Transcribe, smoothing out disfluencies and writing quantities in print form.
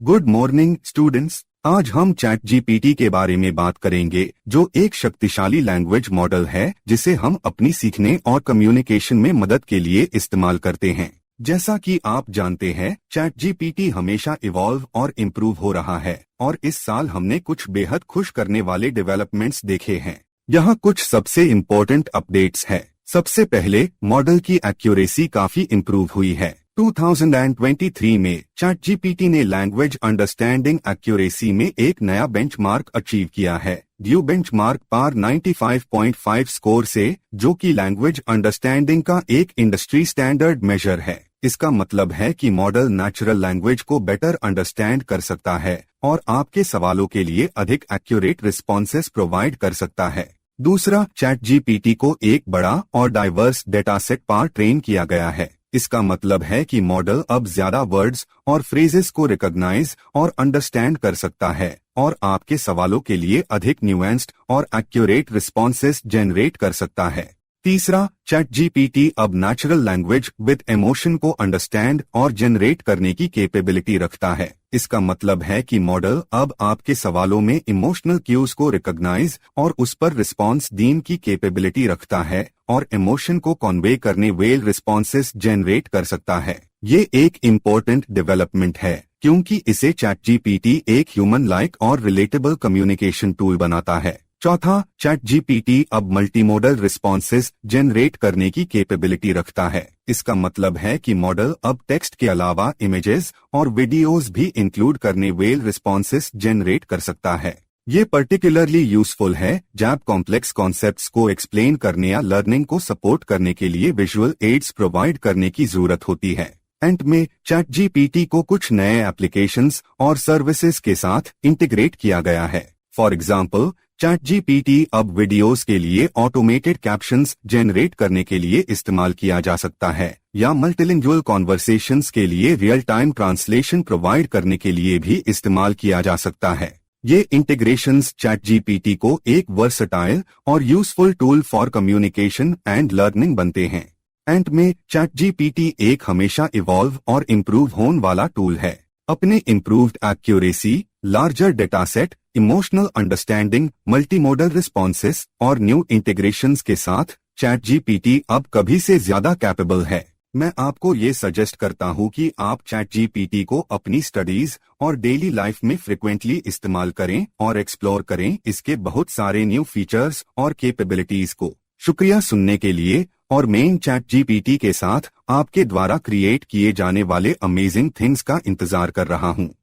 Good morning students. आज हम chat GPT के बारे में बात करेंगे, जो एक शक्तिशाली लैंग्वेज मॉडल है जिसे हम अपनी सीखने और कम्युनिकेशन में मदद के लिए इस्तेमाल करते हैं। जैसा कि आप जानते हैं, चैट जीपीटी हमेशा इवॉल्व और इम्प्रूव हो रहा है और इस साल हमने कुछ बेहद खुश करने वाले डेवलपमेंट्स देखे हैं। यहाँ कुछ सबसे इम्पोर्टेंट अपडेट्स है। सबसे पहले, मॉडल की एक्यूरेसी काफी इम्प्रूव हुई है। 2023 में चैट जीपीटी ने लैंग्वेज अंडरस्टैंडिंग एक्यूरेसी में एक नया बेंचमार्क अचीव किया है। ड्यू बेंचमार्क पार 95.5 स्कोर से, जो कि लैंग्वेज अंडरस्टैंडिंग का एक इंडस्ट्री स्टैंडर्ड मेजर है। इसका मतलब है कि मॉडल नेचुरल लैंग्वेज को बेटर अंडरस्टैंड कर सकता है और आपके सवालों के लिए अधिक एक्यूरेट रिस्पॉन्सेस प्रोवाइड कर सकता है। दूसरा, चैट जीपीटी को एक बड़ा और डाइवर्स डेटा सेट पर ट्रेन किया गया है। इसका मतलब है कि मॉडल अब ज्यादा वर्ड्स और फ्रेजेस को रिकॉग्नाइज और अंडरस्टैंड कर सकता है और आपके सवालों के लिए अधिक न्यूएंस्ड और एक्यूरेट रिस्पॉन्सेस जनरेट कर सकता है। तीसरा, चैट जीपीटी अब नेचुरल लैंग्वेज विद इमोशन को अंडरस्टैंड और जनरेट करने की कैपेबिलिटी रखता है। इसका मतलब है कि मॉडल अब आपके सवालों में इमोशनल क्यूज को रिकॉग्नाइज और उस पर रिस्पॉन्स देने की कैपेबिलिटी रखता है और इमोशन को कन्वे करने वेल रिस्पॉन्सेस जनरेट कर सकता है। ये एक इम्पोर्टेंट डेवलपमेंट है क्योंकि इसे चैट जीपीटी एक ह्यूमन लाइक और रिलेटेबल कम्युनिकेशन टूल बनाता है। चौथा, चैट जीपीटी अब मल्टीमोडल रिस्पॉन्सेस जनरेट करने की कैपेबिलिटी रखता है। इसका मतलब है कि मॉडल अब टेक्स्ट के अलावा इमेजेस और वीडियोस भी इंक्लूड करने वेल रिस्पॉन्सेस जनरेट कर सकता है। ये पर्टिकुलरली यूजफुल है जब कॉम्प्लेक्स कॉन्सेप्ट्स को एक्सप्लेन करने या लर्निंग को सपोर्ट करने के लिए विजुअल एड्स प्रोवाइड करने की जरूरत होती है। एंड में, चैट जीपीटी को कुछ नए एप्लीकेशंस और सर्विसेज के साथ इंटीग्रेट किया गया है। फॉर एग्जाम्पल, चैट जीपीटी अब वीडियोस के लिए ऑटोमेटेड कैप्शंस जनरेट करने के लिए इस्तेमाल किया जा सकता है या मल्टीलिंगुअल कॉन्वर्सेशंस के लिए रियल टाइम ट्रांसलेशन प्रोवाइड करने के लिए भी इस्तेमाल किया जा सकता है। ये इंटीग्रेशंस चैट जीपीटी को एक वर्सटाइल और useful tool for communication and learning बनते हैं। एंड में, चैट जीपीटी एक हमेशा इवॉल्व और इम्प्रूव होने वाला टूल है। अपने improved accuracy, larger data set, emotional understanding, multimodal responses और न्यू इंटीग्रेशंस के साथ चैट जीपीटी अब कभी से ज्यादा कैपेबल है। मैं आपको ये सजेस्ट करता हूँ कि आप चैट जीपीटी को अपनी स्टडीज और डेली लाइफ में फ्रिक्वेंटली इस्तेमाल करें और एक्सप्लोर करें इसके बहुत सारे न्यू फीचर्स और कैपेबिलिटीज को। शुक्रिया सुनने के लिए, और मैं चैट जीपीटी के साथ आपके द्वारा क्रिएट किए जाने वाले अमेजिंग थिंग्स का इंतजार कर रहा हूँ।